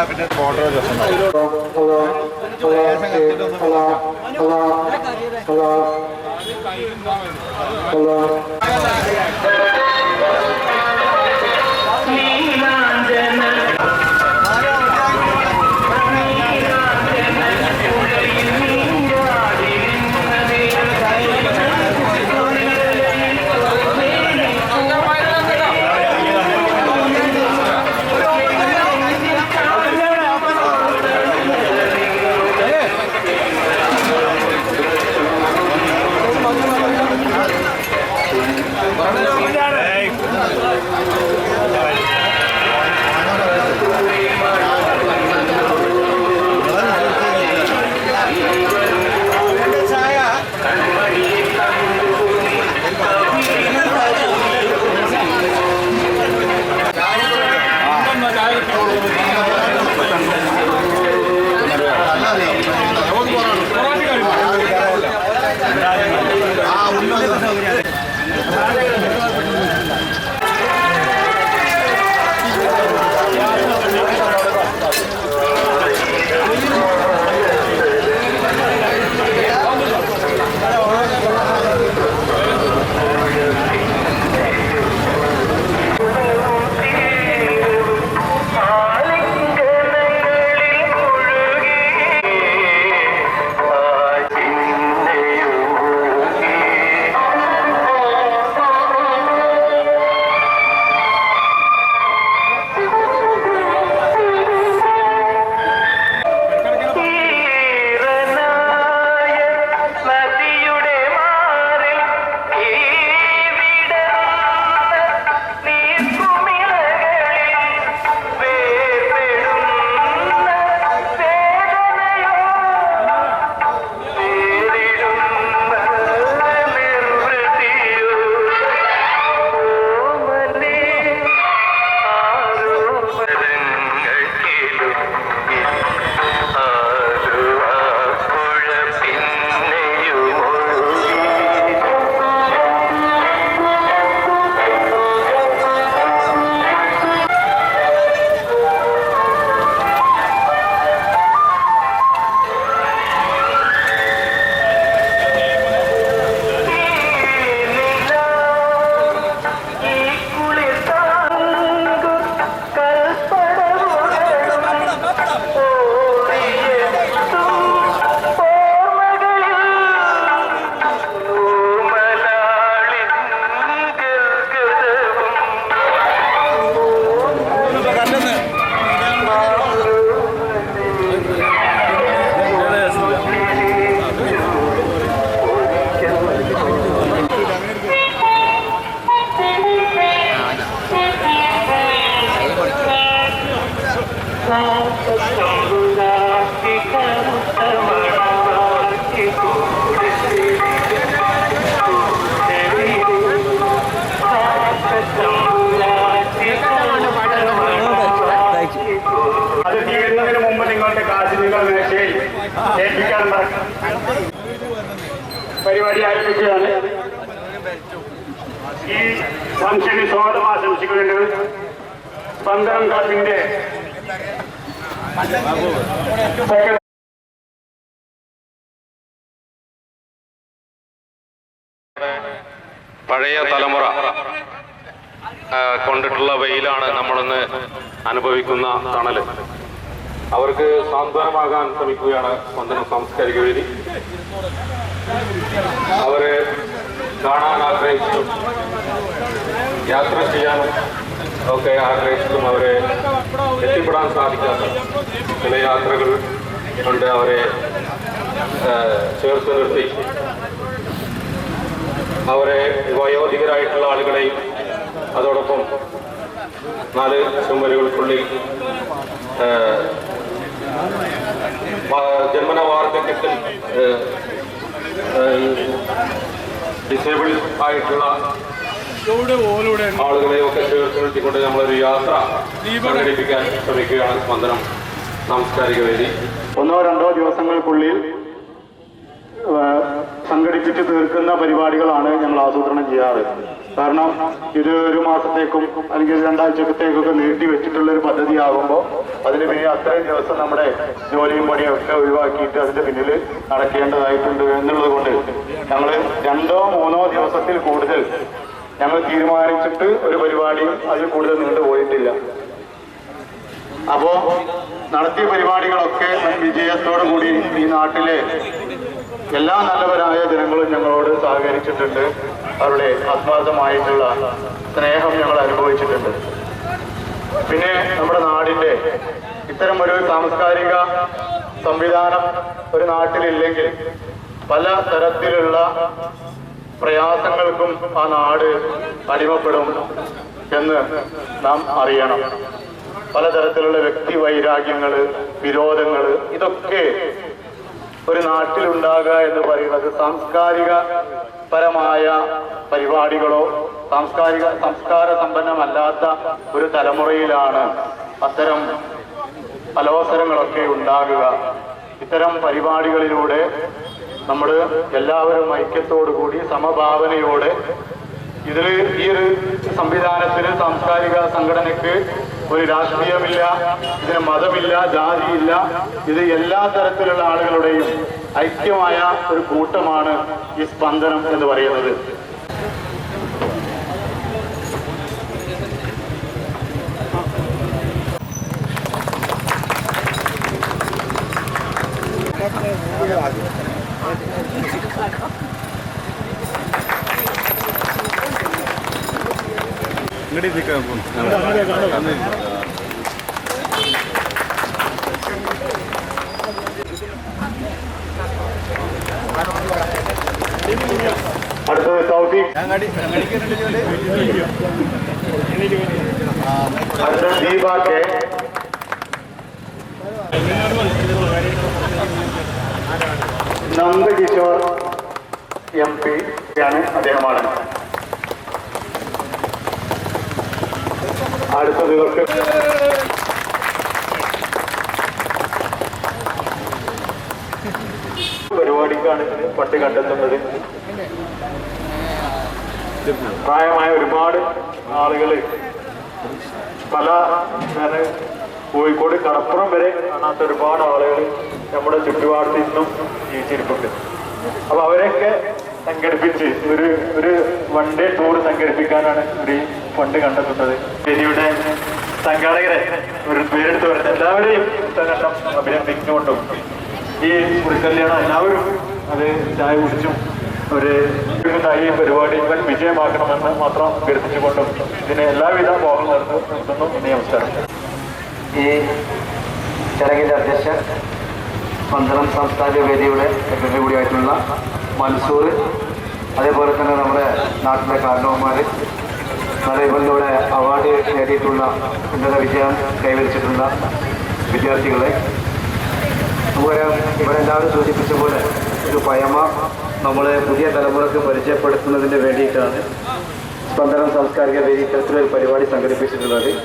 പിന്നെ ഫോട്ടോ പരിപാടി ആരംഭിക്കുകയാണ്. ഈ ഫംഗ്ഷന് സ്വാഗതം ആശംസിക്കുന്നുണ്ട്. പന്തളം ക്ലബിന്റെ പഴയ തലമുറ കൊണ്ടിട്ടുള്ള വെയിലാണ് നമ്മളിന്ന് അനുഭവിക്കുന്ന തണല്. അവർക്ക് സാന്ത്വനമാകാൻ ശ്രമിക്കുകയാണ് സ്പന്ദനം സാംസ്കാരിക വേദി. അവരെ കാണാൻ ആഗ്രഹിച്ചിട്ടും യാത്ര ചെയ്യാനും ഒക്കെ ആഗ്രഹിച്ചിട്ടും അവരെ എത്തിപ്പെടാൻ സാധിക്കാത്ത ചില യാത്രകൾ കൊണ്ട് അവരെ ചേർത്ത് നിർത്തി അവരെ വയോധികരായിട്ടുള്ള ആളുകളെയും അതോടൊപ്പം 4 ചുമരുകൾക്കുള്ളിൽ ജന്മന വാർദ്ധക്യത്തിൽ ഡിസേബിൾ ആയിട്ടുള്ള ആളുകളെയൊക്കെ ചേർത്ത് നിർത്തിക്കൊണ്ട് നമ്മളൊരു യാത്ര സംഘടിപ്പിക്കാൻ ശ്രമിക്കുകയാണ് സ്പന്ദനം സാംസ്കാരിക വേദി. 1-2 ദിവസങ്ങൾക്കുള്ളിൽ സംഘടിപ്പിച്ച് തീർക്കുന്ന പരിപാടികളാണ് ഞങ്ങൾ ആസൂത്രണം ചെയ്യാറ്. കാരണം ഇത് ഒരു മാസത്തേക്കും അല്ലെങ്കിൽ 2 ആഴ്ചത്തേക്കൊക്കെ നീട്ടി വെച്ചിട്ടുള്ള ഒരു പദ്ധതിയാകുമ്പോൾ അതിന് പിന്നെ അത്രയും ദിവസം നമ്മുടെ ജോലിയും പണിയും ഒക്കെ ഒഴിവാക്കിയിട്ട് അതിന്റെ പിന്നിൽ നടക്കേണ്ടതായിട്ടുണ്ട് എന്നുള്ളത് കൊണ്ട് ഞങ്ങൾ 2-3 ദിവസത്തിൽ കൂടുതൽ ഞങ്ങൾ തീരുമാനിച്ചിട്ട് ഒരു പരിപാടിയും അതിൽ കൂടുതൽ നീണ്ടുപോയിട്ടില്ല. അപ്പോ നടത്തിയ പരിപാടികളൊക്കെ വിജയത്തോടു കൂടി ഈ നാട്ടിലെ എല്ലാ നല്ലവരായ ജനങ്ങളും ഞങ്ങളോട് സഹകരിച്ചിട്ടുണ്ട്. അവരുടെ ആത്മാർത്ഥമായിട്ടുള്ള സ്നേഹം ഞങ്ങൾ അനുഭവിച്ചിട്ടുണ്ട്. പിന്നെ നമ്മുടെ നാടിന്റെ ഇത്തരം ഒരു സാംസ്കാരിക സംവിധാനം ഒരു നാട്ടിലില്ലെങ്കിൽ പല തരത്തിലുള്ള പ്രയാസങ്ങൾക്കും ആ നാട് അടിമപ്പെടും എന്ന് നാം അറിയണം. പലതരത്തിലുള്ള വ്യക്തി വൈരാഗ്യങ്ങള്, വിരോധങ്ങള്, ഇതൊക്കെ ഒരു നാട്ടിലുണ്ടാകുക എന്ന് പറയുന്നത് സാംസ്കാരിക പരമായ പരിപാടികളോ സംസ്കാര സമ്പന്നമല്ലാത്ത ഒരു തലമുറയിലാണ് അത്തരം അലോസരങ്ങളൊക്കെ ഉണ്ടാകുക. ഇത്തരം പരിപാടികളിലൂടെ നമ്മൾ എല്ലാവരും ഐക്യത്തോടുകൂടി സമഭാവനയോടെ ഈ ഒരു സംവിധാനത്തിന്, സാംസ്കാരിക സംഘടനയ്ക്ക് ഒരു രാഷ്ട്രീയമില്ല, ഇതിന് മതമില്ല, ജാതിയില്ല. ഇത് എല്ലാ തരത്തിലുള്ള ആളുകളുടെയും ഐക്യമായ ഒരു കൂട്ടമാണ് ഈ സ്പന്ദനം എന്ന് പറയുന്നത്. അടുത്തത് സൗദി, അടുത്തത് ദീപാക്കെ, നന്ദകിഷോർ MP ആണ്, അദ്ദേഹമാണ്. അടുത്തത് ഇവർക്ക് പരിപാടിക്കാണ് ഫണ്ട് കണ്ടെത്തുന്നത്. പ്രായമായ ഒരുപാട് ആളുകൾ പല കോഴിക്കോട് കടപ്പുറം വരെ കാണാത്ത ഒരുപാട് ആളുകൾ നമ്മുടെ ചുറ്റുപാടത്ത് ഇന്നും ജീവിച്ചിരിപ്പുണ്ട്. അപ്പൊ അവരെയൊക്കെ സംഘടിപ്പിച്ച് ഒരു 1 ഡേ ടൂർ സംഘടിപ്പിക്കാനാണ് ഒരു ഫണ്ട് കണ്ടെത്തുന്നത്. ശരിയുടെ സംഘാടകരെ ഒരു പേരെടുത്ത് പറയുന്നത് എല്ലാവരെയും സംഘടന അഭിനന്ദിച്ചുകൊണ്ടും ഈ കുറിക്കല്യാണം എല്ലാവരും അത് ചായ കുടിച്ചും ഈ പരിപാടി വിജയമാക്കണമെന്ന് മാത്രം അഭ്യർത്ഥിച്ചുകൊണ്ടും ഇതിന് എല്ലാവിധ മോഹം നടത്തുന്നു. നമസ്കാരം. ഈ ചടങ്ങിന്റെ അധ്യക്ഷൻ പന്തളം സാംസ്കാരിക വേദിയുടെ സെക്രട്ടറി കൂടിയായിട്ടുള്ള മൻസൂർ, അതേപോലെ തന്നെ നമ്മുടെ നാട്ടിലെ കാരണവന്മാർ, ഇവരിലൂടെ അവാർഡ് നേടിയിട്ടുള്ള ഉന്നത വിജയം കൈവരിച്ചിട്ടുള്ള വിദ്യാർത്ഥികളെ, നമുക്കറിയാം ഇവരെല്ലാവരും സൂചിപ്പിച്ച പോലെ ഒരു പയമ നമ്മളെ പുതിയ തലമുറക്ക് പരിചയപ്പെടുത്തുന്നതിന് വേണ്ടിയിട്ടാണ് സ്പന്ദനം സാംസ്കാരിക വേദി ഇത്തരത്തിലൊരു പരിപാടി സംഘടിപ്പിച്ചിട്ടുള്ളത്.